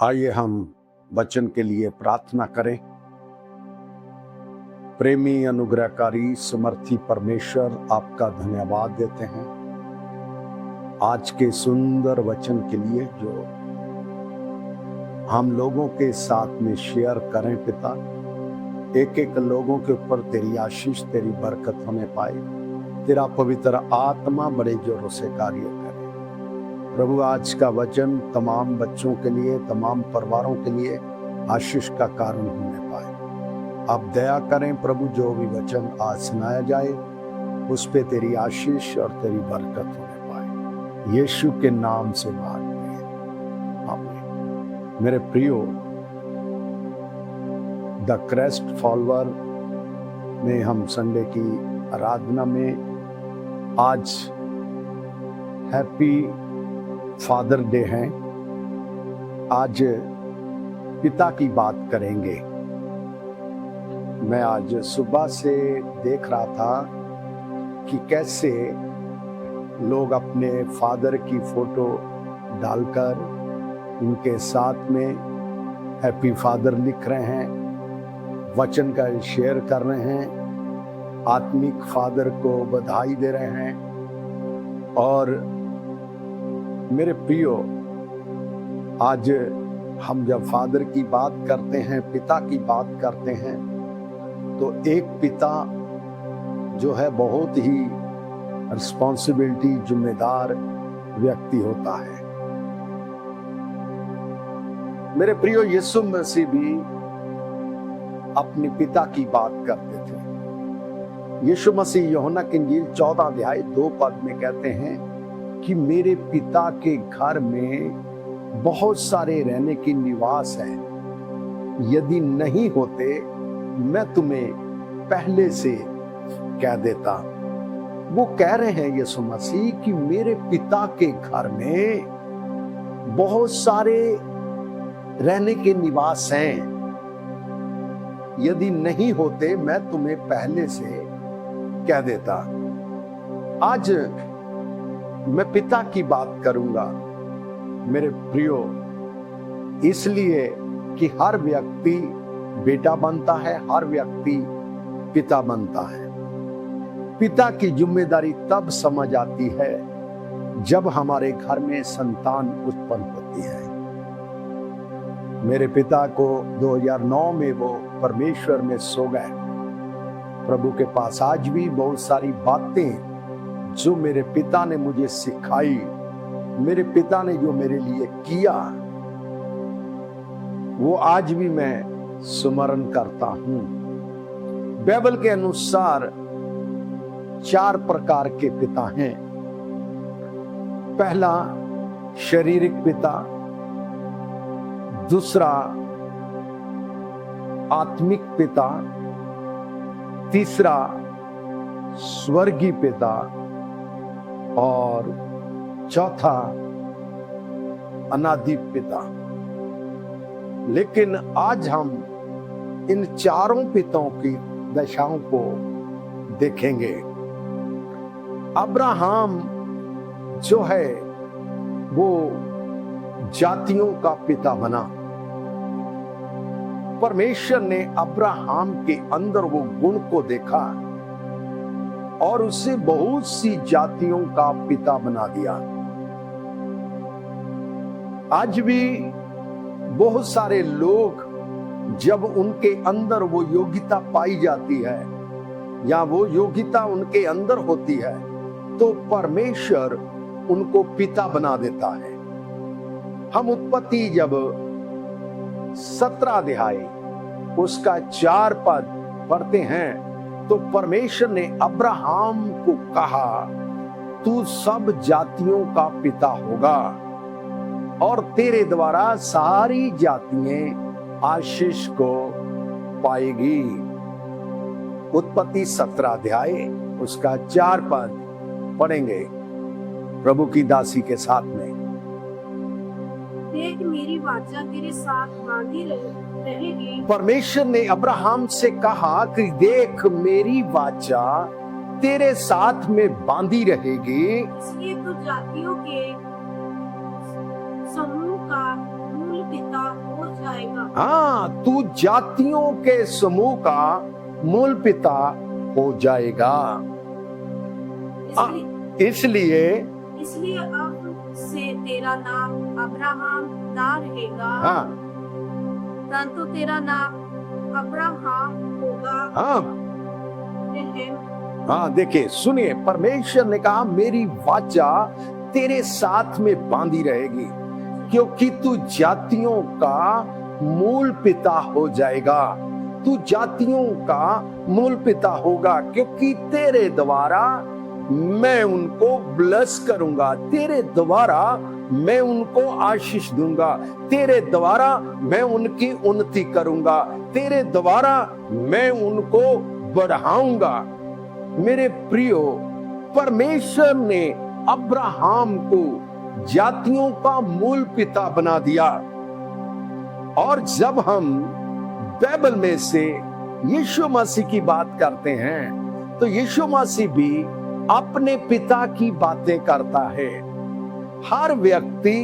आइए हम वचन के लिए प्रार्थना करें। प्रेमी अनुग्रहकारी समर्थी परमेश्वर, आपका धन्यवाद देते हैं आज के सुंदर वचन के लिए जो हम लोगों के साथ में शेयर करें। पिता, एक एक लोगों के ऊपर तेरी आशीष, तेरी बरकत हमें पाए, तेरा पवित्र आत्मा बड़े जोरों से कार्य करे। प्रभु, आज का वचन तमाम बच्चों के लिए, तमाम परिवारों के लिए आशीष का कारण होने पाए। आप दया करें प्रभु, जो भी वचन आज सुनाया जाए उस पे तेरी आशीष और तेरी बरकत होने पाए। यीशु के नाम से मांगते हैं, आमीन। मेरे प्रियो, द क्राइस्ट फॉलोअर में हम संडे की आराधना में आज हैप्पी फादर डे है। आज पिता की बात करेंगे। मैं आज सुबह से देख रहा था कि कैसे लोग अपने फादर की फोटो डालकर उनके साथ में हैप्पी फादर लिख रहे हैं, वचन का शेयर कर रहे हैं, आत्मिक फादर को बधाई दे रहे हैं। और मेरे प्रियो, आज हम जब फादर की बात करते हैं, पिता की बात करते हैं, तो एक पिता जो है बहुत ही रिस्पॉन्सिबिलिटी, जिम्मेदार व्यक्ति होता है। मेरे प्रियो, यीशु मसीह भी अपने पिता की बात करते थे। यीशु मसीह यूहन्ना की इंजील 14 अध्याय 2 पद में कहते हैं कि मेरे पिता के घर में बहुत सारे रहने की निवास है, यदि नहीं होते मैं तुम्हें पहले से कह देता। वो कह रहे हैं यीशु मसीह कि मेरे पिता के घर में बहुत सारे रहने के निवास हैं, यदि नहीं होते मैं तुम्हें पहले से कह देता। आज मैं पिता की बात करूंगा मेरे प्रियो, इसलिए कि हर व्यक्ति बेटा बनता है, हर व्यक्ति पिता बनता है। पिता की जिम्मेदारी तब समझ आती है जब हमारे घर में संतान उत्पन्न होती है। मेरे पिता को 2009 में वो परमेश्वर में सो गए। प्रभु के पास आज भी बहुत सारी बातें जो मेरे पिता ने मुझे सिखाई, मेरे पिता ने जो मेरे लिए किया, वो आज भी मैं स्मरण करता हूं। बाइबल के अनुसार 4 प्रकार के पिता हैं। पहला शारीरिक पिता, दूसरा आत्मिक पिता, तीसरा स्वर्गीय पिता और चौथा अनादि पिता। लेकिन आज हम इन चारों पिताओं की दशाओं को देखेंगे। अब्राहम जो है वो जातियों का पिता बना। परमेश्वर ने अब्राहम के अंदर वो गुण को देखा और उसे बहुत सी जातियों का पिता बना दिया। आज भी बहुत सारे लोग जब उनके अंदर वो योग्यता पाई जाती है या वो योग्यता उनके अंदर होती है तो परमेश्वर उनको पिता बना देता है। हम उत्पत्ति जब 17 अध्याय उसका 4 पद पढ़ते हैं तो परमेश्वर ने अब्राहम को कहा, तू सब जातियों का पिता होगा और तेरे द्वारा सारी जातियां आशीष को पाएगी। उत्पत्ति 17 अध्याय उसका 4 पद पढ़ेंगे प्रभु की दासी के साथ में। देख मेरी वाचा तेरे साथ बांधी रहेगी। परमेश्वर ने अब्राहम से कहा कि देख मेरी वाचा तेरे साथ में बांधी रहेगी, इसलिए तू जातियों के समूह का मूल पिता हाँ, तू जातियों के समूह का मूल पिता हो जाएगा। इसलिए इसलिए अब से तेरा नाम अब्राहम ना रहेगा, हाँ परंतु तेरा नाम अब्राहम होगा। हाँ रहम। हाँ, देखिए सुनिए, परमेश्वर ने कहा मेरी वाचा तेरे साथ में बांधी रहेगी, क्योंकि तू जातियों का मूल पिता हो जाएगा। तू जातियों का मूल पिता होगा, क्योंकि तेरे द्वारा मैं उनको ब्लेस करूंगा, तेरे द्वारा मैं उनको आशीष दूंगा, तेरे द्वारा मैं उनकी उन्नति करूंगा, तेरे द्वारा मैं उनको बढ़ाऊंगा। मेरे प्रियो, परमेश्वर ने अब्राहम को जातियों का मूल पिता बना दिया। और जब हम बाइबल में से यीशु मसीह की बात करते हैं, तो यीशु मसीह भी अपने पिता की बातें करता है। हर व्यक्ति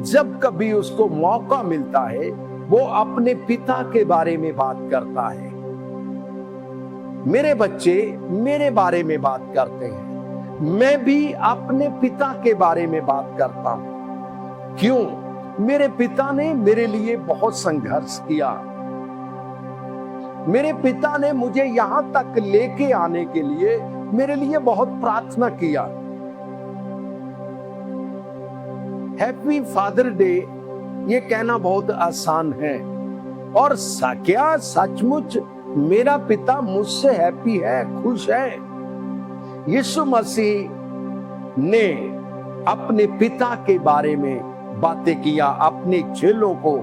जब कभी उसको मौका मिलता है, वो अपने पिता के बारे में बात करता है। मेरे बच्चे मेरे बारे में बात करते हैं, मैं भी अपने पिता के बारे में बात करता हूं। क्यों? मेरे पिता ने मेरे लिए बहुत संघर्ष किया। मेरे पिता ने मुझे यहां तक लेके आने के लिए मेरे लिए बहुत प्रार्थना किया। हैप्पी फादर डे ये कहना बहुत आसान है, और क्या सचमुच मेरा पिता मुझसे हैप्पी है, खुश है? यीशु मसीह ने अपने पिता के बारे में बातें किया, अपने चेलों को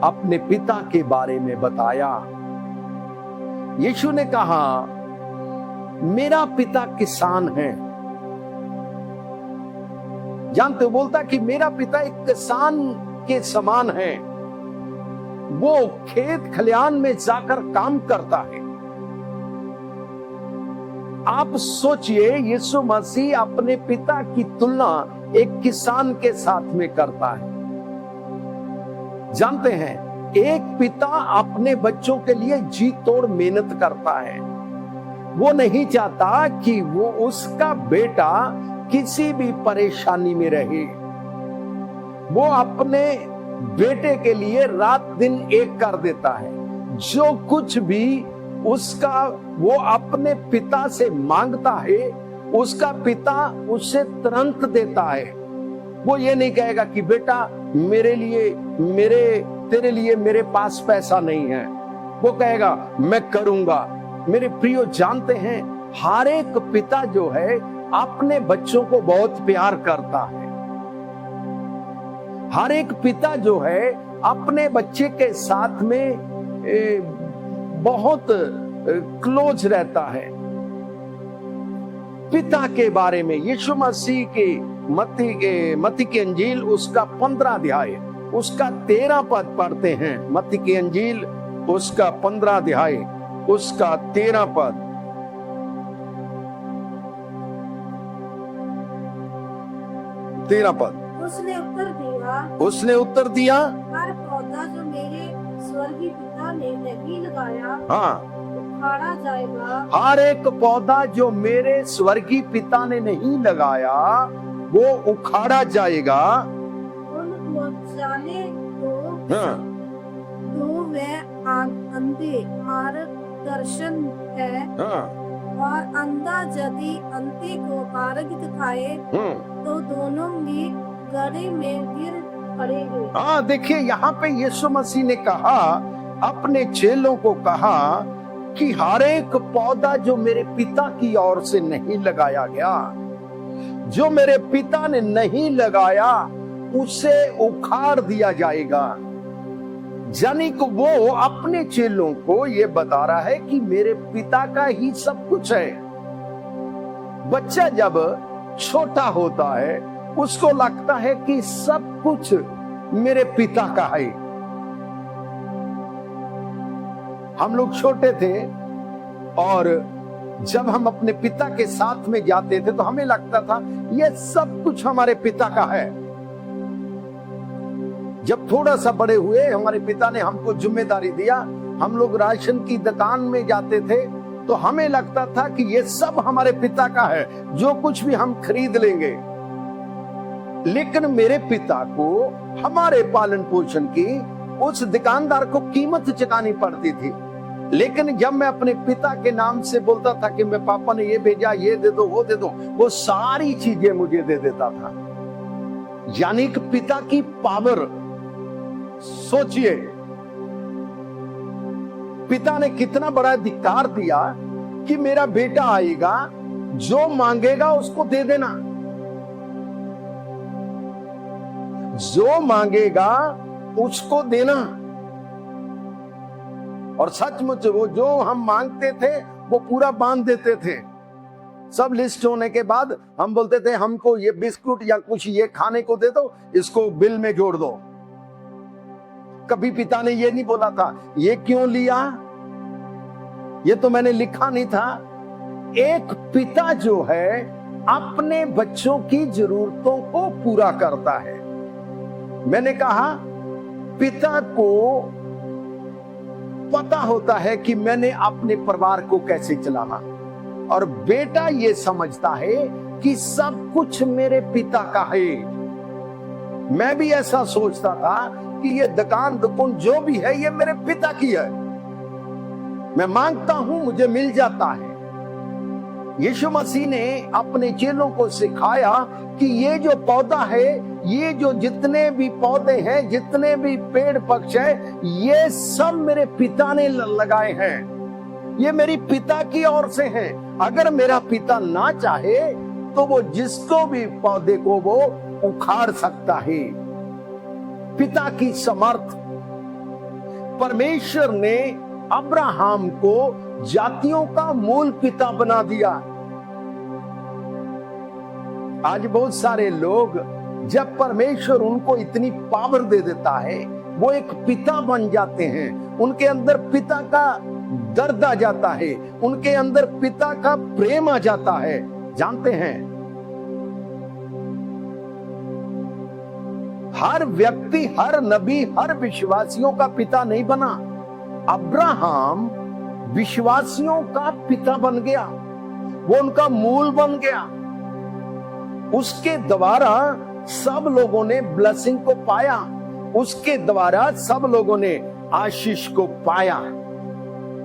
अपने पिता के बारे में बताया। यीशु ने कहा मेरा पिता किसान है। जानते हो, बोलता कि मेरा पिता एक किसान के समान है, वो खेत खलियान में जाकर काम करता है। आप सोचिए, यीशु मसीह अपने पिता की तुलना एक किसान के साथ में करता है। जानते हैं, एक पिता अपने बच्चों के लिए जी तोड़ मेहनत करता है। वो नहीं चाहता कि वो उसका बेटा किसी भी परेशानी में रहे। वो अपने बेटे के लिए रात दिन एक कर देता है। जो कुछ भी उसका वो अपने पिता से मांगता है, उसका पिता उसे तुरंत देता है। वो ये नहीं कहेगा कि बेटा तेरे लिए मेरे पास पैसा नहीं है। वो कहेगा मैं करूंगा। मेरे प्रियो, जानते हैं, हर एक पिता जो है अपने बच्चों को बहुत प्यार करता है। हर एक पिता जो है अपने बच्चे के साथ में बहुत क्लोज रहता है। पिता के बारे में यीशु मसीह के मत्ती की अंजील उसका 15 अध्याय उसका 13 पद पढ़ते हैं। मत्ती की अंजील उसका 15 अध्याय उसका 13 पद। उसने उत्तर दिया, हर पौधा जो मेरे स्वर्गीय पिता ने नहीं लगाया, हाँ, उखाड़ा जाएगा। हर एक पौधा जो मेरे स्वर्गीय पिता ने नहीं लगाया वो उखाड़ा जाएगा। उनको जाने दो, हाँ, तो वह अंधे मार्गदर्शन है, हाँ, और अंधा यदि अंधे को मार्ग दिखाए तो दोनों भी गड्ढे में गिर पड़ेंगे। हाँ, देखिए यहाँ पे यीशु मसीह ने कहा, अपने चेलों को कहा कि हर एक पौधा जो मेरे पिता की ओर से नहीं लगाया गया, जो मेरे पिता ने नहीं लगाया, उसे उखाड़ दिया जाएगा। यानी कि वो अपने चेलों को ये बता रहा है कि मेरे पिता का ही सब कुछ है। बच्चा जब छोटा होता है उसको लगता है कि सब कुछ मेरे पिता का है। हम लोग छोटे थे और जब हम अपने पिता के साथ में जाते थे तो हमें लगता था ये सब कुछ हमारे पिता का है। जब थोड़ा सा बड़े हुए, हमारे पिता ने हमको जिम्मेदारी दिया, हम लोग राशन की दुकान में जाते थे, तो हमें लगता था कि ये सब हमारे पिता का है, जो कुछ भी हम खरीद लेंगे। लेकिन मेरे पिता को हमारे पालन पोषण की उस दुकानदार को कीमत चुकानी पड़ती थी। लेकिन जब मैं अपने पिता के नाम से बोलता था कि मैं पापा ने ये भेजा, ये दे दो, वो दे दो, वो सारी चीजें मुझे दे देता था। यानी कि पिता की पावर, सोचिए पिता ने कितना बड़ा अधिकार दिया कि मेरा बेटा आएगा, जो मांगेगा उसको दे देना, जो मांगेगा उसको देना। और सचमुच वो जो हम मांगते थे वो पूरा बांध देते थे। सब लिस्ट होने के बाद हम बोलते थे हमको ये बिस्कुट या कुछ ये खाने को दे दो, इसको बिल में जोड़ दो। कभी पिता ने ये नहीं बोला था ये क्यों लिया, ये तो मैंने लिखा नहीं था। एक पिता जो है अपने बच्चों की जरूरतों को पूरा करता है। मैंने कहा पिता को पता होता है कि मैंने अपने परिवार को कैसे चलाना, और बेटा ये समझता है कि सब कुछ मेरे पिता का है। मैं भी ऐसा सोचता था कि ये दुकान जो भी है ये मेरे पिता की है, मैं मांगता हूं मुझे मिल जाता है। यीशु मसीह ने अपने चेलों को सिखाया कि ये जो पौधा है, ये जो जितने भी पौधे हैं, जितने भी पेड़ पक्ष है, ये सब मेरे पिता ने लगाए हैं, ये मेरी पिता की ओर से हैं। अगर मेरा पिता ना चाहे तो वो जिसको भी पौधे को वो उखाड़ सकता है। पिता की समर्थ। परमेश्वर ने अब्राहम को जातियों का मूल पिता बना दिया। आज बहुत सारे लोग, जब परमेश्वर उनको इतनी पावर दे देता है, वो एक पिता बन जाते हैं, उनके अंदर पिता का दर्द आ जाता है, उनके अंदर पिता का प्रेम आ जाता है। जानते हैं हर व्यक्ति, हर नबी, हर विश्वासियों का पिता नहीं बना। अब्राहम विश्वासियों का पिता बन गया, वो उनका मूल बन गया। उसके द्वारा सब लोगों ने ब्लेसिंग को पाया, उसके द्वारा सब लोगों ने आशीष को पाया।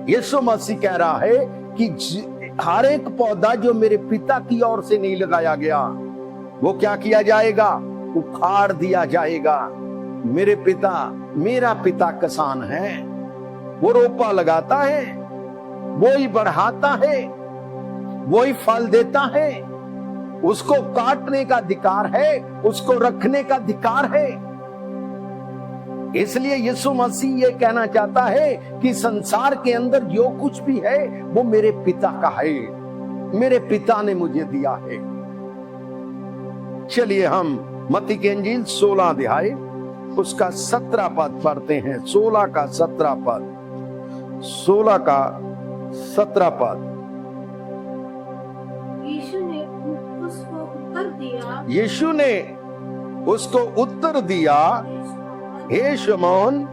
यीशु मसीह कह रहा है कि हर एक पौधा जो मेरे पिता की ओर से नहीं लगाया गया, वो क्या किया जाएगा? उखाड़ दिया जाएगा। मेरे पिता, मेरा पिता किसान है, वो रोपा लगाता है, वो ही बढ़ाता है, वो ही फल देता है, उसको काटने का अधिकार है, उसको रखने का अधिकार है। इसलिए यीशु मसीह ये कहना चाहता है कि संसार के अंदर जो कुछ भी है वो मेरे पिता का है, मेरे पिता ने मुझे दिया है। चलिए हम मत्ती की इंजील 16 अध्याय उसका 17 पद पढ़ते हैं। 16 का 17 पद, 16 का 17 पद। यीशु ने उसको उत्तर दिया, हे शमौन,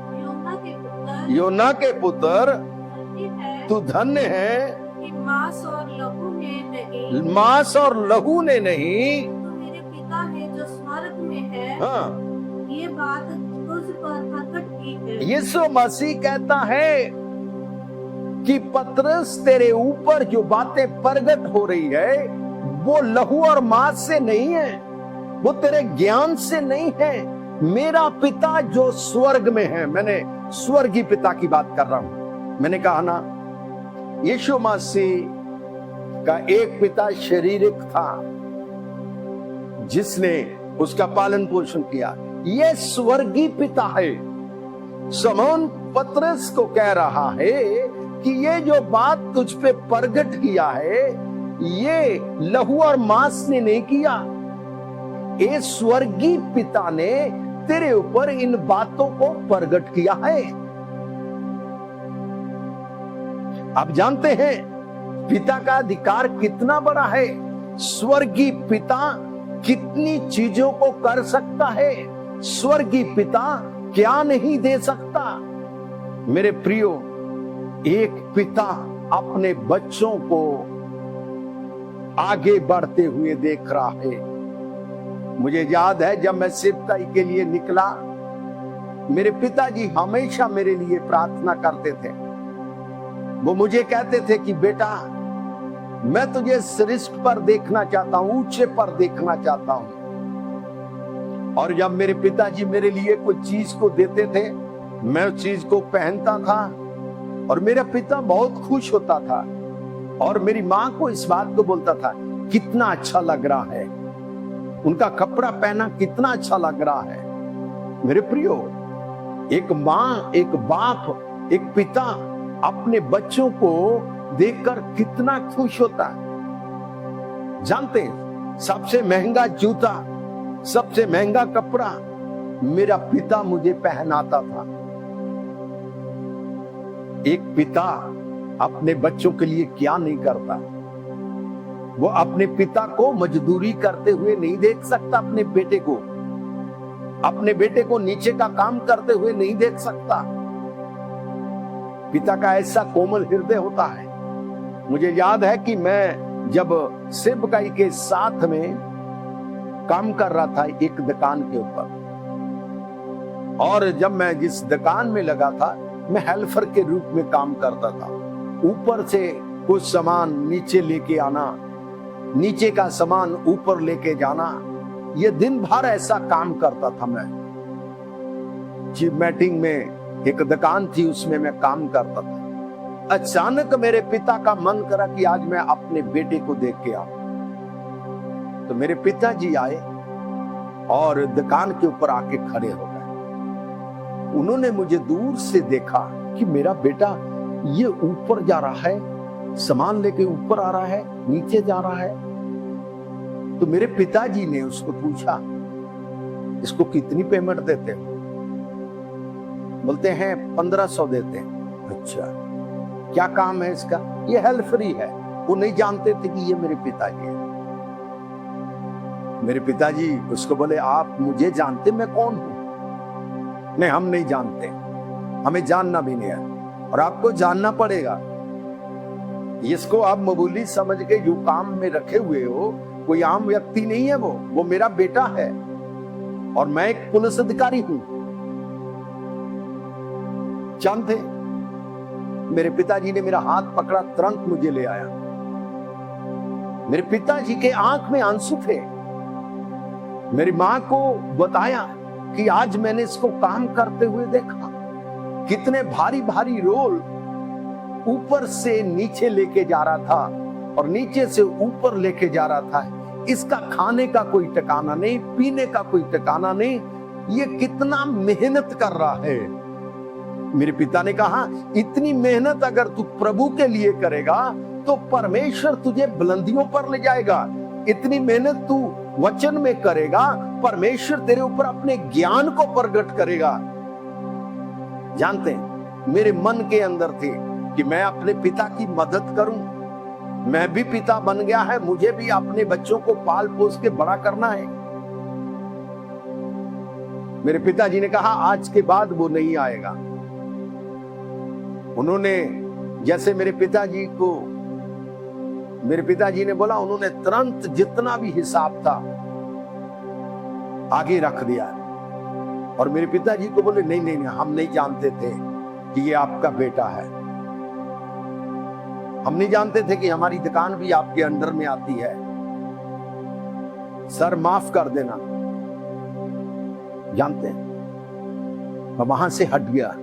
योना के पुत्र, तू धन्य है कि मांस और लहू ने नहीं, तो मेरे पिता है जो स्वर्ग में है, हाँ, ये बात तुझ पर प्रकट की है। यीशु मसीह कहता है कि पतरस, तेरे ऊपर जो बातें प्रकट हो रही है वो लहू और मांस से नहीं है, वो तेरे ज्ञान से नहीं है। मेरा पिता जो स्वर्ग में है, मैंने स्वर्गीय पिता की बात कर रहा हूं। मैंने कहा ना, यीशु मसीह का एक पिता शारीरिक था जिसने उसका पालन पोषण किया, ये स्वर्गीय पिता है। शमौन पतरस को कह रहा है कि ये जो बात तुझ पे प्रकट किया है, ये लहू और मांस ने नहीं किया, ये स्वर्गीय पिता ने तेरे ऊपर इन बातों को प्रकट किया है। आप जानते हैं पिता का अधिकार कितना बड़ा है। स्वर्गीय पिता कितनी चीजों को कर सकता है। स्वर्गीय पिता क्या नहीं दे सकता। मेरे प्रियो, एक पिता अपने बच्चों को आगे बढ़ते हुए देख रहा है। मुझे याद है जब मैं सेवकाई के लिए निकला, मेरे पिताजी हमेशा मेरे लिए प्रार्थना करते थे। वो मुझे कहते थे कि बेटा, मैं तुझे श्रेष्ठ पर देखना चाहता हूं, ऊंचे पर देखना चाहता हूं। और जब मेरे पिताजी मेरे लिए कोई चीज को देते थे, मैं उस चीज को पहनता था और मेरा पिता बहुत खुश होता था और मेरी मां को इस बात को बोलता था, कितना अच्छा लग रहा है, उनका कपड़ा पहना कितना अच्छा लग रहा है। मेरे प्रियो, एक मां, एक बाप, एक पिता अपने बच्चों को देखकर कितना खुश होता है। जानते हैं, सबसे महंगा जूता, सबसे महंगा कपड़ा मेरा पिता मुझे पहनाता था। एक पिता अपने बच्चों के लिए क्या नहीं करता। वो अपने पिता को मजदूरी करते हुए नहीं देख सकता, अपने बेटे को नीचे का काम करते हुए नहीं देख सकता। पिता का ऐसा कोमल हृदय होता है। मुझे याद है कि मैं जब सेवकाई के साथ में काम कर रहा था एक दुकान के ऊपर, और जब मैं जिस दुकान में लगा था, मैं हेल्पर के रूप में काम करता था। ऊपर से कुछ सामान नीचे लेके आना, नीचे का सामान ऊपर लेके जाना, ये दिन भर ऐसा काम करता था। मैं चिप मीटिंग में एक दुकान थी, उसमें मैं काम करता था। अचानक मेरे पिता का मन करा कि आज मैं अपने बेटे को देख के आऊं। तो मेरे पिताजी आए और दुकान के ऊपर आके खड़े हो गए। उन्होंने मुझे दूर से देखा कि मेरा बेटा ये ऊपर जा रहा है, सामान लेके ऊपर आ रहा है, नीचे जा रहा है। तो मेरे पिताजी ने उसको पूछा, इसको कितनी पेमेंट देते हो? बोलते हैं 1500 देते हैं। अच्छा, क्या काम है इसका? ये हेल्परी है। वो नहीं जानते थे कि ये मेरे पिताजी है। मेरे पिताजी उसको बोले, आप मुझे जानते मैं कौन हूं? नहीं, हम नहीं जानते, हमें जानना भी नहीं है, और आपको जानना पड़ेगा। इसको आप मामूली समझ के जो काम में रखे हुए हो, कोई आम व्यक्ति नहीं है, वो मेरा बेटा है और मैं एक पुलिस अधिकारी हूं। जानते, मेरे पिताजी ने मेरा हाथ पकड़ा, तुरंत मुझे ले आया। मेरे पिताजी के आंख में आंसू थे। मेरी मां को बताया कि आज मैंने इसको काम करते हुए देखा, कितने भारी भारी रोल ऊपर से नीचे लेके जा रहा था और नीचे से ऊपर लेके जा रहा था। इसका खाने का कोई ठिकाना नहीं, पीने का कोई ठिकाना नहीं, ये कितना मेहनत कर रहा है। मेरे पिता ने कहा, इतनी मेहनत अगर तू प्रभु के लिए करेगा तो परमेश्वर तुझे बुलंदियों पर ले जाएगा। इतनी मेहनत तू वचन में करेगा, परमेश्वर तेरे ऊपर अपने ज्ञान को प्रकट करेगा। जानते हैं, मेरे मन के अंदर थे कि मैं अपने पिता की मदद करूं। मैं भी पिता बन गया है, मुझे भी अपने बच्चों को पाल पोस के बड़ा करना है। मेरे पिताजी ने कहा, आज के बाद वो नहीं आएगा। उन्होंने जैसे मेरे पिताजी ने बोला, उन्होंने तुरंत जितना भी हिसाब था आगे रख दिया। और मेरे पिताजी को बोले, नहीं, हम नहीं जानते थे कि ये आपका बेटा है। हम नहीं जानते थे कि हमारी दुकान भी आपके अंडर में आती है। सर माफ कर देना। जानते हैं, मैं वहां से हट गया।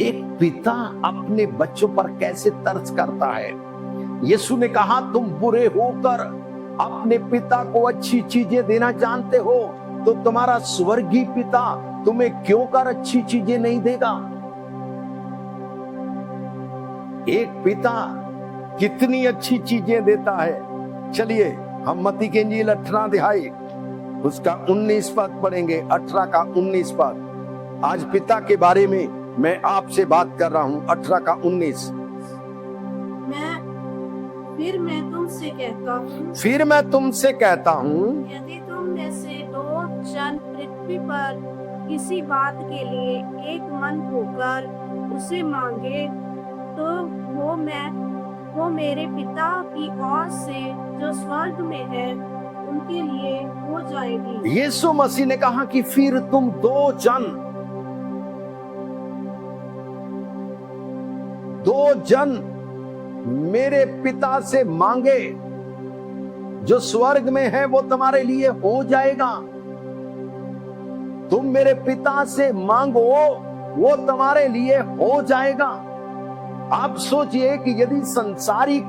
एक पिता अपने बच्चों पर कैसे तरस करता है। यीशु ने कहा, तुम बुरे होकर अपने पिता को अच्छी चीजें देना जानते हो, तो तुम्हारा स्वर्गीय पिता तुम्हें क्यों कर अच्छी चीजें नहीं देगा। एक पिता कितनी अच्छी चीजें देता है। चलिए हम मत्ती के इंजील 18 अध्याय उसका 19 पद पढ़ेंगे। 18 का 19 पद। आज पिता के बारे में मैं आपसे बात कर रहा हूं। 18 का 19। फिर मैं तुमसे कहता हूं, यदि तुम में से 2 जन पृथ्वी पृथ्वी पर किसी बात के लिए एक मन होकर उसे मांगे तो वो मेरे पिता की ओर से जो स्वर्ग में है उनके लिए हो जाएगी। यीशु मसीह ने कहा कि फिर तुम दो जन मेरे पिता से मांगे जो स्वर्ग में है वो तुम्हारे लिए हो जाएगा। तुम मेरे पिता से मांगो वो तुम्हारे लिए हो जाएगा। आप सोचिए कि यदि संसारिक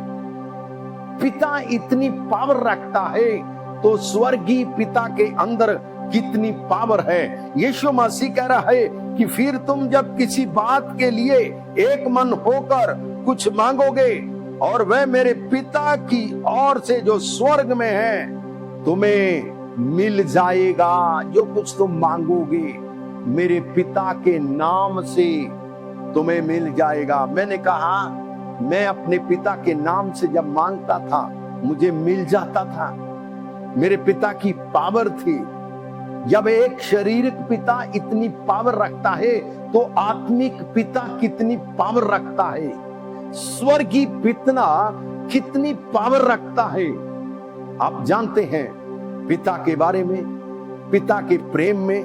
पिता इतनी पावर रखता है तो स्वर्गीय पिता के अंदर कितनी पावर है। यीशु मसीह कह रहा है कि फिर तुम जब किसी बात के लिए एक मन होकर कुछ मांगोगे और वह मेरे पिता की ओर से जो स्वर्ग में है तुम्हें मिल जाएगा। जो कुछ तुम मांगोगे मेरे पिता के नाम से तुम्हें मिल जाएगा। मैंने कहा मैं अपने पिता के नाम से जब मांगता था मुझे मिल जाता था। मेरे पिता की पावर थी। जब एक शारीरिक पिता इतनी पावर रखता है तो आत्मिक पिता कितनी पावर रखता है, स्वर्गीय पिता कितनी पावर रखता है। आप जानते हैं पिता के बारे में, पिता के प्रेम में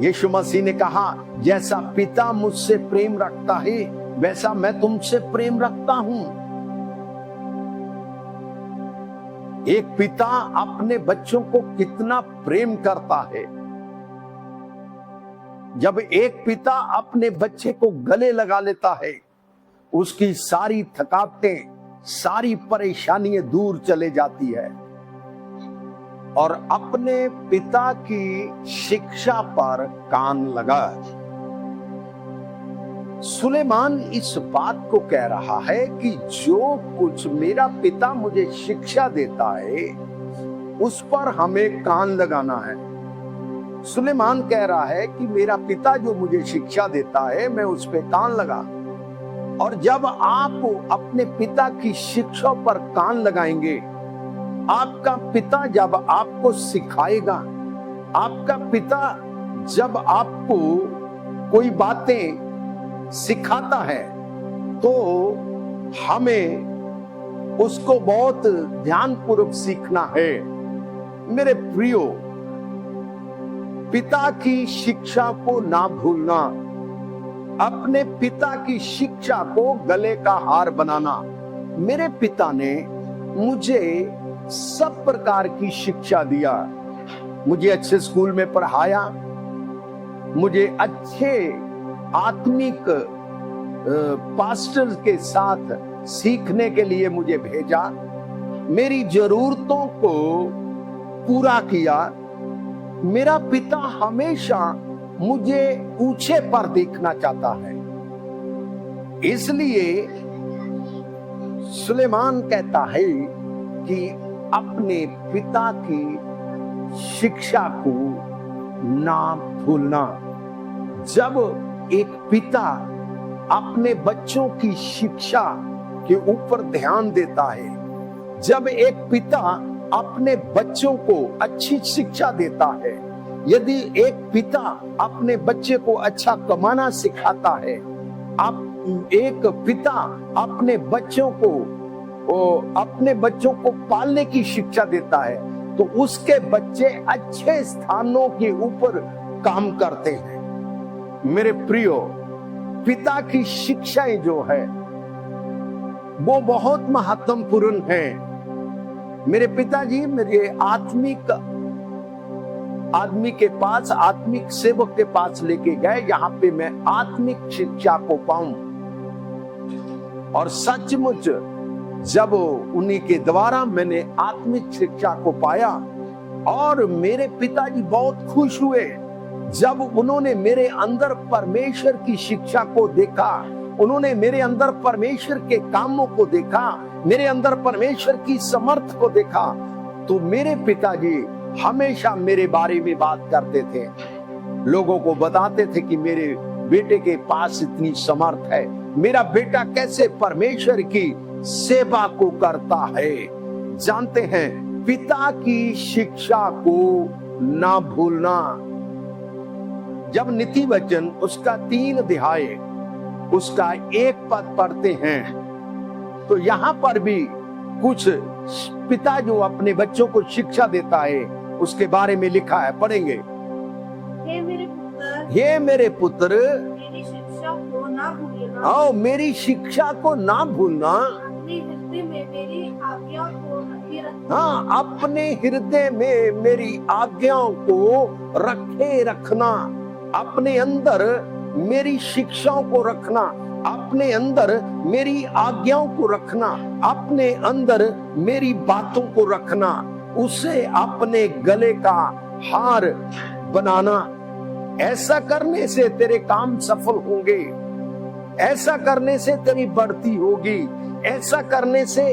यीशु मसीह ने कहा जैसा पिता मुझसे प्रेम रखता है वैसा मैं तुमसे प्रेम रखता हूं। एक पिता अपने बच्चों को कितना प्रेम करता है। जब एक पिता अपने बच्चे को गले लगा लेता है उसकी सारी थकावटें, सारी परेशानियां दूर चले जाती है और अपने पिता की शिक्षा पर कान लगा। सुलेमान इस बात को कह रहा है कि जो कुछ मेरा पिता मुझे शिक्षा देता है उस पर हमें कान लगाना है। सुलेमान कह रहा है कि मेरा पिता जो मुझे शिक्षा देता है मैं उस पे कान लगा। और जब आप अपने पिता की शिक्षा पर कान लगाएंगे, आपका पिता जब आपको सिखाएगा, आपका पिता जब आपको कोई बातें सिखाता है तो हमें उसको बहुत ध्यानपूर्वक सीखना है। मेरे प्रियो, पिता की शिक्षा को ना भूलना, अपने पिता की शिक्षा को गले का हार बनाना। मेरे पिता ने मुझे सब प्रकार की शिक्षा दिया। मुझे अच्छे स्कूल में पढ़ाया, मुझे अच्छे आत्मिक पास्टर के साथ सीखने के लिए मुझे भेजा, मेरी जरूरतों को पूरा किया। मेरा पिता हमेशा मुझे ऊंचे पर देखना चाहता है। इसलिए सुलेमान कहता है कि अपने पिता की शिक्षा को ना भूलना। जब एक पिता अपने बच्चों की शिक्षा के ऊपर ध्यान देता है, जब एक पिता अपने बच्चों को अच्छी शिक्षा देता है, यदि एक पिता अपने बच्चे को अच्छा कमाना सिखाता है, एक पिता अपने बच्चों को पालने की शिक्षा देता है तो उसके बच्चे अच्छे स्थानों के ऊपर काम करते हैं। मेरे प्रियो, पिता की शिक्षाएं जो है वो बहुत महत्वपूर्ण है। मेरे पिताजी मेरे आत्मिक आदमी के पास, आत्मिक सेवक के पास लेके गए जहां पे मैं आत्मिक शिक्षा को पाऊं। और सचमुच जब उन्हीं के द्वारा मैंने आत्मिक शिक्षा को पाया और मेरे पिताजी बहुत खुश हुए जब उन्होंने मेरे अंदर परमेश्वर की शिक्षा को देखा, उन्होंने मेरे अंदर परमेश्वर के कामों को देखा, मेरे अंदर परमेश्वर की समर्थ को देखा। तो मेरे पिताजी हमेशा मेरे बारे में बात करते थे, लोगों को बताते थे कि मेरे बेटे के पास इतनी समर्थ है, मेरा बेटा कैसे परमेश्वर की सेवा को करता है। जानते हैं, पिता की शिक्षा को ना भूलना। जब नीति वचन उसका 3 अध्याय उसका 1 पद पढ़ते हैं तो यहां पर भी कुछ पिता जो अपने बच्चों को शिक्षा देता है उसके बारे में लिखा है, पढ़ेंगे। हे मेरे पुत्र, हे मेरे पुत्र, मेरी शिक्षा को ना भूलना, आओ मेरी शिक्षा को ना भूलना, अपने हृदय में मेरी आज्ञा को रखे रखना। हाँ, अपने हृदय में मेरी आज्ञाओं को रखे रखना, अपने अंदर मेरी शिक्षाओं को रखना, अपने अंदर मेरी आज्ञाओं को रखना, अपने अंदर मेरी बातों को रखना, उसे अपने गले का हार बनाना। ऐसा करने से तेरे काम सफल होंगे, ऐसा करने से तेरी बढ़ती होगी, ऐसा करने से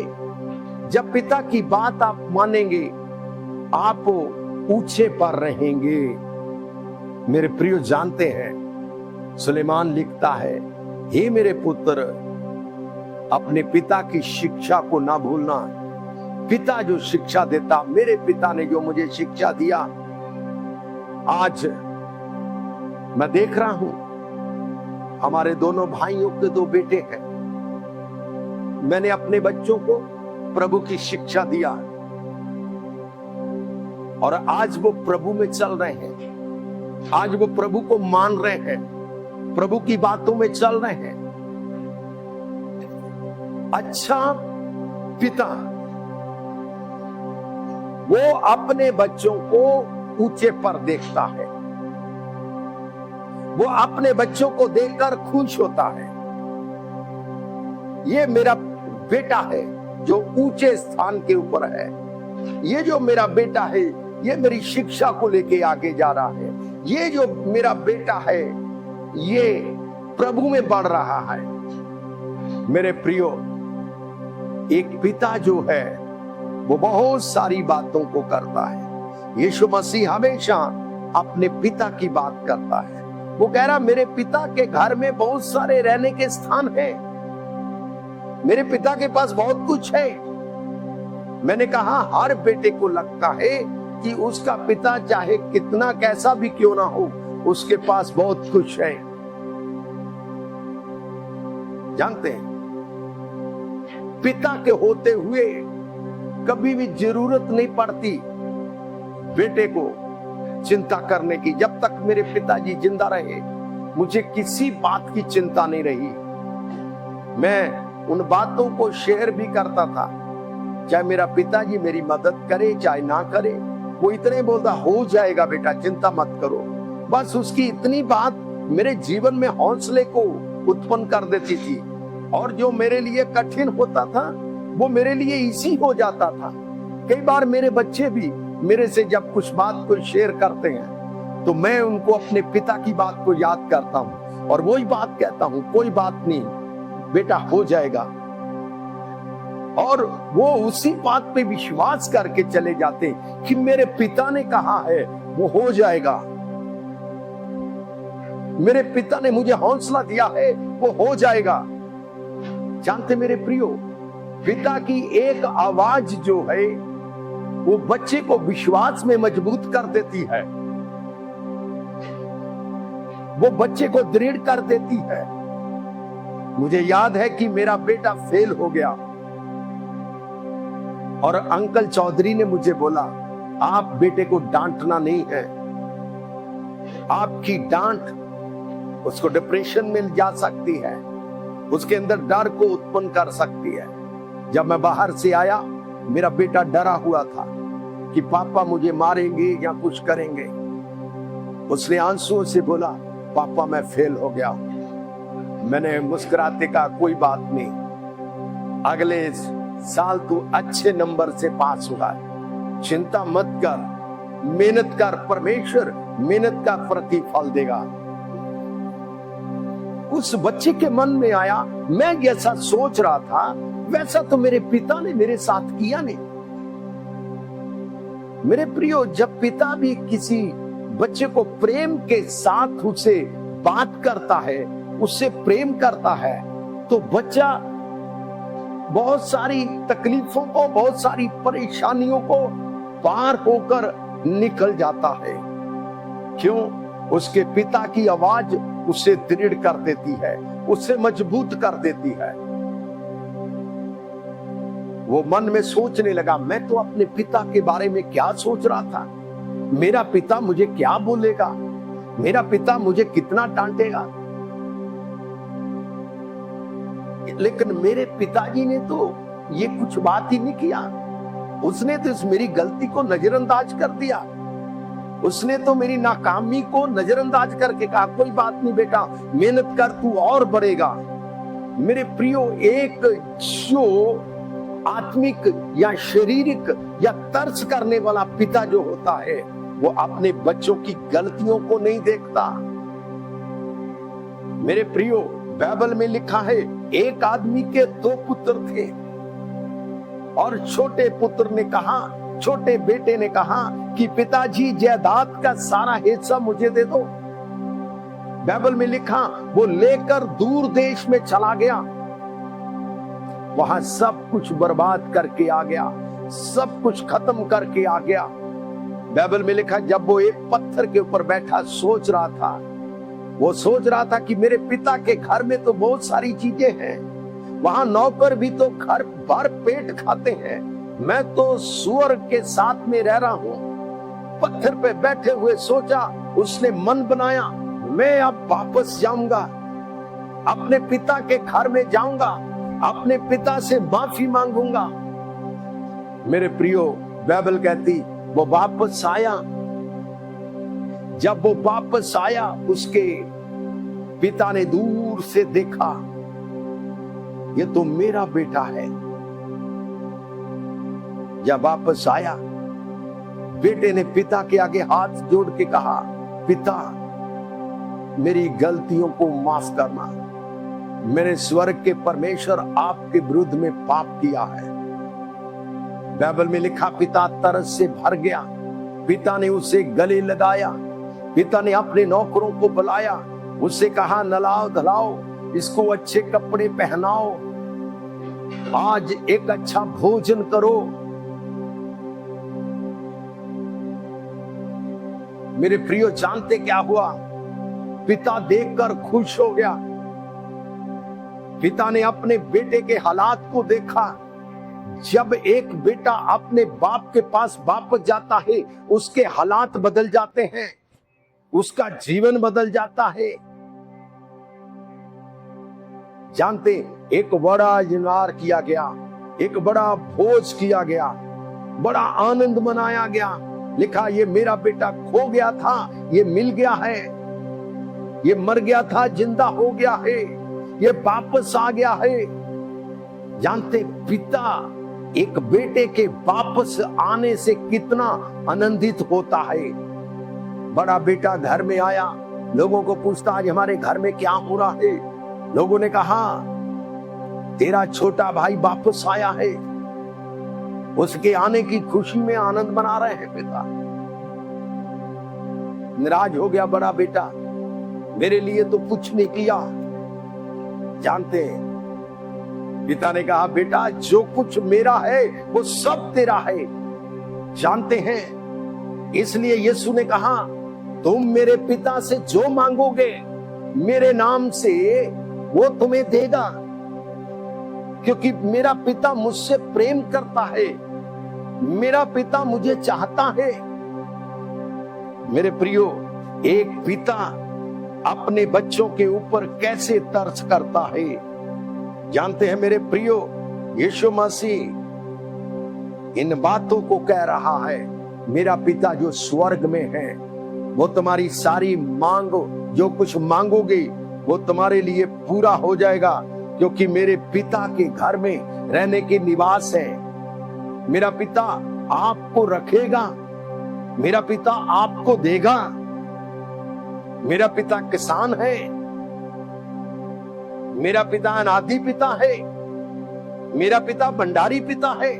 जब पिता की बात आप मानेंगे आप ऊंचे पर रहेंगे। मेरे प्रियो जानते हैं, सुलेमान लिखता है, हे मेरे पुत्र, अपने पिता की शिक्षा को ना भूलना। पिता जो शिक्षा देता, मेरे पिता ने जो मुझे शिक्षा दिया, आज मैं देख रहा हूं हमारे दोनों भाइयों के 2 बेटे हैं। मैंने अपने बच्चों को प्रभु की शिक्षा दिया और आज वो प्रभु में चल रहे हैं, आज वो प्रभु को मान रहे हैं, प्रभु की बातों में चल रहे हैं। अच्छा पिता वो अपने बच्चों को ऊंचे पर देखता है, वो अपने बच्चों को देखकर खुश होता है। ये मेरा बेटा है जो ऊंचे स्थान के ऊपर है, ये जो मेरा बेटा है ये मेरी शिक्षा को लेके आगे जा रहा है, ये जो मेरा बेटा है ये प्रभु में बढ़ रहा है। मेरे प्रियो, एक पिता जो है वो बहुत सारी बातों को करता है। यीशु मसीह हमेशा अपने पिता की बात करता है। वो कह रहा, मेरे पिता के घर में बहुत सारे रहने के स्थान हैं, मेरे पिता के पास बहुत कुछ है। मैंने कहा, हर बेटे को लगता है कि उसका पिता चाहे कितना कैसा भी क्यों ना हो, उसके पास बहुत कुछ है। जानते हैं, पिता के होते हुए कभी भी जरूरत नहीं पड़ती बेटे को चिंता करने की। जब तक मेरे पिताजी जिंदा रहे मुझे किसी बात की चिंता नहीं रही। मैं उन बातों को शेयर भी करता था, चाहे मेरा पिताजी मेरी मदद करे चाहे ना करे, वो इतने बोलता, हो जाएगा बेटा, चिंता मत करो। बस उसकी इतनी बात मेरे जीवन में हौसले को उत्पन्न कर देती थी, और जो मेरे लिए कठिन होता था वो मेरे लिए इजी हो जाता था। कई बार मेरे बच्चे भी मेरे से जब कुछ बात को शेयर करते हैं तो मैं उनको अपने पिता की बात को याद करता हूं और वही बात कहता हूं, कोई बात नहीं बेटा, हो जाएगा। और वो उसी बात पे विश्वास करके चले जाते कि मेरे पिता ने कहा है वो हो जाएगा, मेरे पिता ने मुझे हौसला दिया है वो हो जाएगा। जानते मेरे प्रियो, पिता की एक आवाज जो है वो बच्चे को विश्वास में मजबूत कर देती है, वो बच्चे को दृढ़ कर देती है। मुझे याद है कि मेरा बेटा फेल हो गया और अंकल चौधरी ने मुझे बोला, आप बेटे को डांटना नहीं है, आपकी डांट उसको डिप्रेशन में जा सकती है, उसके अंदर डर को उत्पन्न कर सकती है। जब मैं बाहर से आया मेरा बेटा डरा हुआ था कि पापा मुझे मारेंगे या कुछ करेंगे। उसने आंसुओं से बोला, पापा मैं फेल हो गया। मैंने मुस्कुराते कहा, कोई बात नहीं, अगले साल तू अच्छे नंबर से पास होगा, चिंता मत कर, मेहनत कर, परमेश्वर मेहनत का प्रतिफल देगा। उस बच्चे के मन में आया, मैं जैसा सोच रहा था वैसा तो मेरे पिता ने मेरे साथ किया नहीं। मेरे प्रियो, जब पिता भी किसी बच्चे को प्रेम के साथ उसे बात करता है, उससे प्रेम करता है, तो बच्चा बहुत सारी तकलीफों को, बहुत सारी परेशानियों को पार होकर निकल जाता है। क्यों? उसके पिता की आवाज उसे दृढ़ कर देती है, उसे मजबूत कर देती है। वो मन में सोचने लगा, मैं तो अपने पिता के बारे में क्या सोच रहा था, मेरा पिता मुझे क्या बोलेगा, मेरा पिता मुझे कितना डांटेगा। लेकिन मेरे पिताजी ने तो ये कुछ बात ही नहीं किया। उसने तो इस मेरी गलती को नजरअंदाज कर दिया। उसने तो मेरी नाकामी को नजरअंदाज करके कहा, कोई बात नहीं बेटा, मेहनत कर, तू और बढ़ेगा। मेरे प्रियो, एक जो आत्मिक या शारीरिक या तर्स करने वाला पिता जो होता है, वो अपने बच्चों की गलतियों को नहीं देखता। मेरे प्रियो, बाइबल में लिखा है, एक आदमी के 2 पुत्र थे और छोटे पुत्र ने कहा, छोटे बेटे ने कहा कि पिताजी जायदाद का सारा हिस्सा मुझे दे दो। बाइबल में लिखा, वो लेकर दूर देश में चला गया, वहां सब कुछ बर्बाद करके आ गया, सब कुछ खत्म करके आ गया। बाइबल में लिखा, जब वो एक पत्थर के ऊपर बैठा सोच रहा था, वो सोच रहा था कि मेरे पिता के घर में तो बहुत सारी चीजें हैं, वहां नौकर भी तो घर भर पेट खाते हैं, मैं तो सुअर के साथ में रह रहा हूं। पत्थर पे बैठे हुए सोचा, उसने मन बनाया, मैं अब वापस जाऊंगा, अपने पिता के घर में जाऊंगा, अपने पिता से माफी मांगूंगा। मेरे प्रियो, बाइबल कहती वो वापस आया। जब वो वापस आया, उसके पिता ने दूर से देखा, ये तो मेरा बेटा है। जब वापस आया, बेटे ने पिता के आगे हाथ जोड़ के कहा, पिता मेरी गलतियों को माफ करना, मेरे स्वर्ग के परमेश्वर आपके विरुद्ध में पाप किया है। बाइबल में लिखा, पिता तरस से भर गया, पिता ने उसे गले लगाया, पिता ने अपने नौकरों को बुलाया, उससे कहा, नलाओ धलाओ, इसको अच्छे कपड़े पहनाओ, आज एक अच्छा भोजन करो। मेरे प्रियो, जानते क्या हुआ? पिता देखकर खुश हो गया। पिता ने अपने बेटे के हालात को देखा। जब एक बेटा अपने बाप के पास वापस जाता है, उसके हालात बदल जाते हैं, उसका जीवन बदल जाता है। जानते, एक बड़ा इज़हार किया गया, एक बड़ा भोज किया गया, बड़ा आनंद मनाया गया। लिखा, ये मेरा बेटा खो गया था, ये मिल गया है, ये मर गया था, जिंदा हो गया है, ये वापस आ गया है। जानते, पिता एक बेटे के वापस आने से कितना आनंदित होता है। बड़ा बेटा घर में आया, लोगों को पूछता, आज हमारे घर में क्या हो रहा है? लोगों ने कहा, तेरा छोटा भाई वापस आया है। उसके आने की खुशी में आनंद मना रहे हैं पिता। नाराज हो गया बड़ा बेटा, मेरे लिए तो कुछ नहीं किया। जानते हैं, पिता ने कहा, बेटा जो कुछ मेरा है वो सब तेरा है। जानते हैं, इसलिए यीशु ने कहा, तुम मेरे पिता से जो मांगोगे मेरे नाम से वो तुम्हें देगा, क्योंकि मेरा पिता मुझसे प्रेम करता है, मेरा पिता मुझे चाहता है। मेरे प्रियो, एक पिता अपने बच्चों के ऊपर कैसे तरस करता है जानते हैं मेरे प्रियो? यीशु मसीह इन बातों को कह रहा है, मेरा पिता जो स्वर्ग में है वो तुम्हारी सारी मांग, जो कुछ मांगोगे वो तुम्हारे लिए पूरा हो जाएगा, क्योंकि मेरे पिता के घर में रहने की निवास है। मेरा पिता आपको रखेगा, मेरा पिता आपको देगा। मेरा पिता किसान है, मेरा पिता अनादि पिता है, मेरा पिता भंडारी पिता है।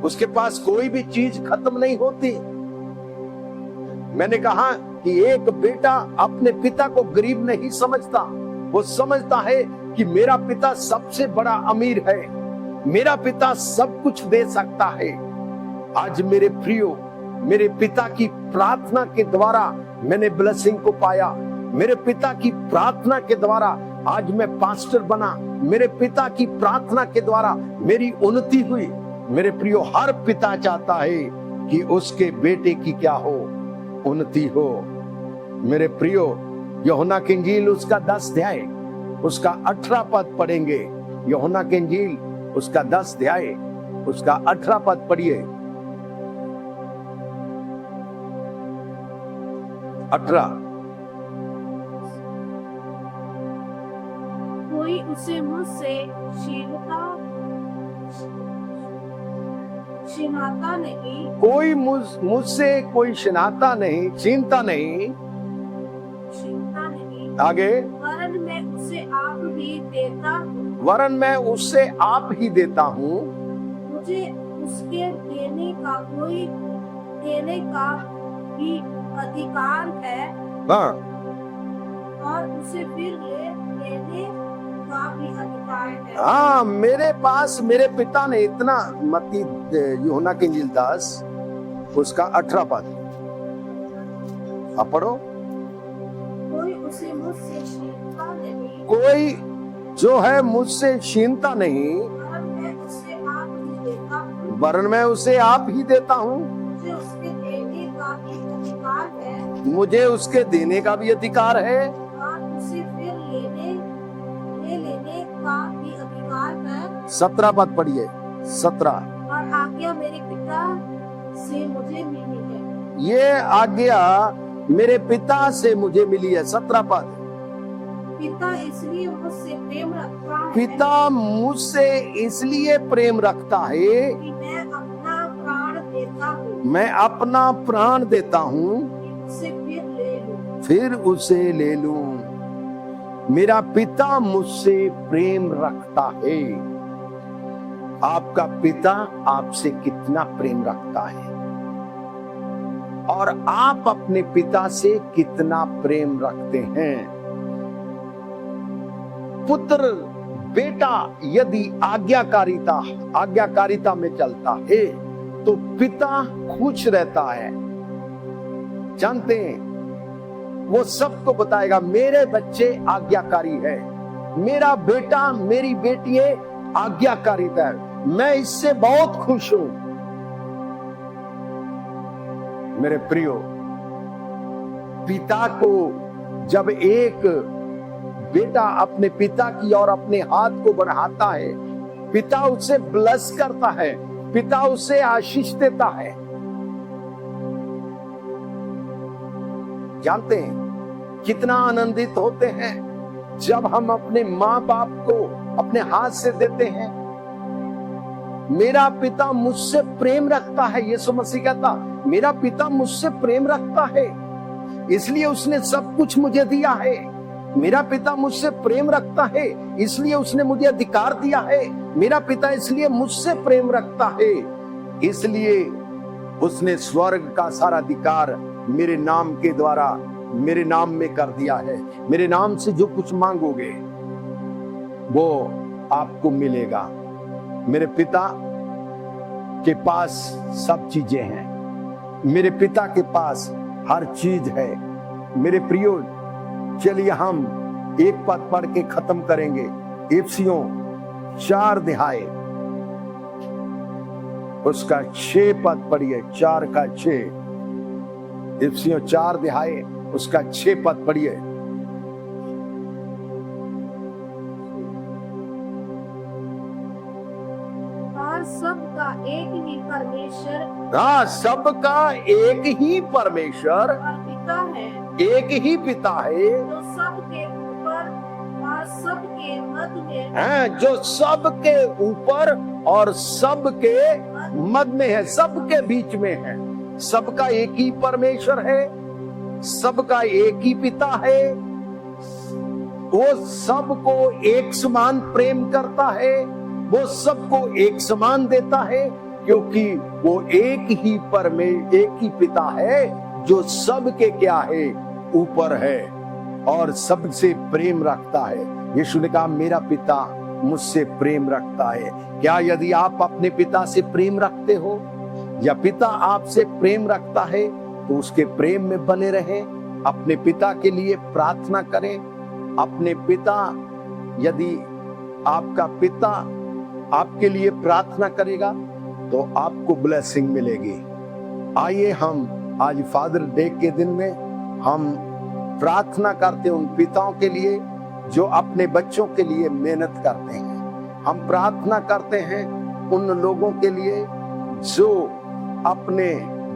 उसके पास कोई भी चीज खत्म नहीं होती। मैंने कहा कि एक बेटा अपने पिता को गरीब नहीं समझता, वो समझता है कि मेरा पिता सबसे बड़ा अमीर है, मेरा पिता सब कुछ दे सकता है। आज मेरे प्रियो, मेरे पिता की प्रार्थना के द्वारा मैंने ब्लेसिंग को पाया। मेरे पिता की प्रार्थना के द्वारा आज मैं पास्टर बना। मेरे पिता की प्रार्थना के द्वारा मेरी उन्नति हुई। मेरे प्रियो, हर पिता चाहता है कि उसके बेटे की क्या हो, उन्नति हो। मेरे प्रियो, यूहन्ना की इंजील उसका 10 अध्याय उसका 18 पद पढ़ेंगे। यूहन्ना की इंजील उसका 10 अध्याय उसका 18 पद पढ़िए। 18। कोई उसे मुझसे छिनाता नहीं, कोई मुझसे कोई छिनाता नहीं, छीनता नहीं। आगे, वरन मैं उसे आप ही देता हूँ, वरन मैं उससे आप ही देता हूँ। मुझे उसके देने का भी अधिकार है हाँ, और उसे फिर लेने का भी अधिकार है। हाँ, मेरे पास मेरे पिता ने इतना, मत्ती यूहन्ना की इंजील 10 उसका 18 पद आप पढ़ो। कोई उसे मुझसे छीनता नहीं, कोई जो है मुझसे छीनता नहीं, वरन मैं उसे आप ही देता हूँ, वरन मैं उसे आप ही देता हूँ। मुझे उसके देने का भी अधिकार है मुझे उसके देने का भी अधिकार है और उसे फिर लेने का भी अधिकार है। 17 पद पढ़िए। 17। और आज्ञा मेरे पिता से मुझे मिली है, ये आज्ञा मेरे पिता से मुझे मिली है। 17 पद। पिता इसलिए मुझसे प्रेम रखता है पिता मुझसे इसलिए प्रेम रखता है कि मैं अपना प्राण देता हूँ, मैं अपना प्राण देता हूँ, कि उसे फिर ले लूं। फिर उसे ले लूं। मेरा पिता मुझसे प्रेम रखता है। आपका पिता आपसे कितना प्रेम रखता है और आप अपने पिता से कितना प्रेम रखते हैं। पुत्र बेटा यदि आज्ञाकारिता में चलता है तो पिता खुश रहता है। जानते हैं, वो सबको बताएगा मेरे बच्चे आज्ञाकारी है, मेरा बेटा मेरी बेटी आज्ञाकारिता है, मैं इससे बहुत खुश हूं। मेरे प्रियो, पिता को जब एक बेटा अपने पिता की और अपने हाथ को बढ़ाता है, पिता उसे ब्लेस करता है, पिता उसे आशीष देता है। जानते हैं कितना आनंदित होते हैं जब हम अपने माँ बाप को अपने हाथ से देते हैं। मेरा पिता मुझसे प्रेम रखता है, यीशु मसीह कहता मेरा पिता मुझसे प्रेम रखता है इसलिए उसने सब कुछ मुझे दिया है। मेरा पिता मुझसे प्रेम रखता है इसलिए उसने मुझे अधिकार दिया है। मेरा पिता इसलिए मुझसे प्रेम रखता है इसलिए उसने स्वर्ग का सारा अधिकार मेरे नाम के द्वारा मेरे नाम में कर दिया है। मेरे नाम से जो कुछ मांगोगे वो आपको मिलेगा। मेरे पिता के पास सब चीजें हैं, मेरे पिता के पास हर चीज है। मेरे प्रियो, चलिए हम एक पद पढ़ के खत्म करेंगे। इफिसियों 4 अध्याय उसका 6 पद पढ़िए। 4 का 6। इफिसियों 4 अध्याय उसका 6 पद पढ़िए। और सबका एक ही परमेश्वर हाँ, सबका एक ही परमेश्वर और पिता है, एक ही पिता है जो सबके ऊपर और सबके मध्य में हैं, जो सबके ऊपर और सबके मध्य में है, सबके बीच में है। सबका एक ही परमेश्वर है, सबका एक ही पिता है। वो सबको एक समान प्रेम करता है, वो सबको एक समान देता है क्योंकि वो एक ही पिता है जो सबके क्या है, ऊपर है और सबसे प्रेम रखता है। यीशु ने कहा मेरा पिता मुझसे प्रेम रखता है। क्या यदि आप अपने पिता से प्रेम रखते हो? या पिता आपसे प्रेम रखता है तो उसके प्रेम में बने रहें। अपने पिता के लिए प्रार्थना करें। अपने पिता, यदि आपका पिता आपके लिए प्रार्थना करेगा तो आपको ब्लेसिंग मिलेगी। आइए हम आज फादर डे के दिन में हम प्रार्थना करते हैं उन पिताओं के लिए जो अपने बच्चों के लिए मेहनत करते हैं। हम प्रार्थना करते हैं उन लोगों के लिए जो अपने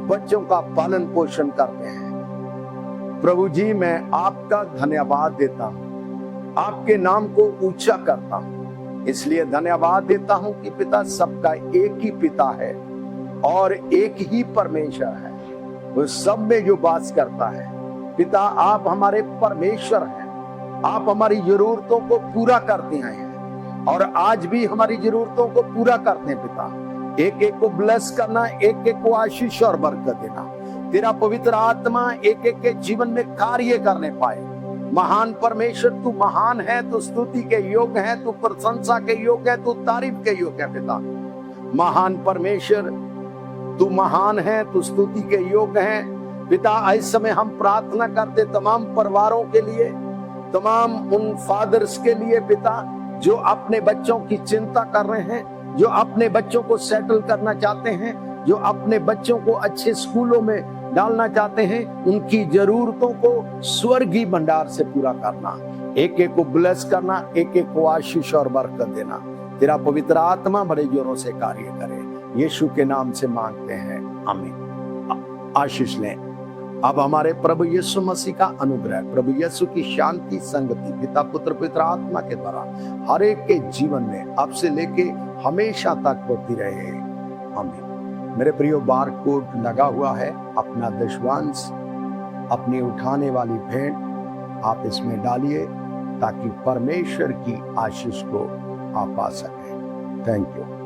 बच्चों का पालन पोषण करते हैं। प्रभु जी, मैं आपका धन्यवाद देता हूं, आपके नाम को ऊंचा करता हूं। इसलिए धन्यवाद देता हूं कि पिता सबका एक ही पिता है और एक ही परमेश्वर है, वो सब में जो वास करता है। पिता, आप हमारे परमेश्वर हैं, आप हमारी जरूरतों को पूरा करते हैं और आज भी हमारी जरूरतों को पूरा करते हैं। पिता, एक एक को ब्लेस करना, एक एक को आशीष और बरकत देना। तेरा पवित्र आत्मा एक एक के जीवन में कार्य करने पाए। महान परमेश्वर, तू महान है, तू स्तुति के योग्य है, तू प्रशंसा के योग्य है, तू तारीफ के योग्य है। पिता, महान परमेश्वर, तू महान है, तू स्तुति के योग्य है। पिता, इस समय हम प्रार्थना करते तमाम परिवारों के लिए, तमाम उन फादर्स के लिए पिता जो अपने बच्चों की चिंता कर रहे हैं, जो अपने बच्चों को सेटल करना चाहते हैं, जो अपने बच्चों को अच्छे स्कूलों में डालना चाहते हैं। उनकी जरूरतों को स्वर्गीय भंडार से पूरा करना, एक एक को ब्लेस करना, एक एक को आशीष और बरकत देना। तेरा पवित्र आत्मा बड़े जोरों से कार्य करे। यीशु के नाम से मांगते हैं, आमीन। आशीष लें। अब हमारे प्रभु यीशु मसीह का अनुग्रह, प्रभु यीशु की शांति, संगति पिता, पुत्र, पवित्र आत्मा के द्वारा हर एक के जीवन में अब से लेके हमेशा तक होती रहे, आमीन। मेरे प्रियो, बार कोड लगा हुआ है। अपना दशवांश, अपनी उठाने वाली भेंट आप इसमें डालिए ताकि परमेश्वर की आशीष को आप पा सकें। Thank you.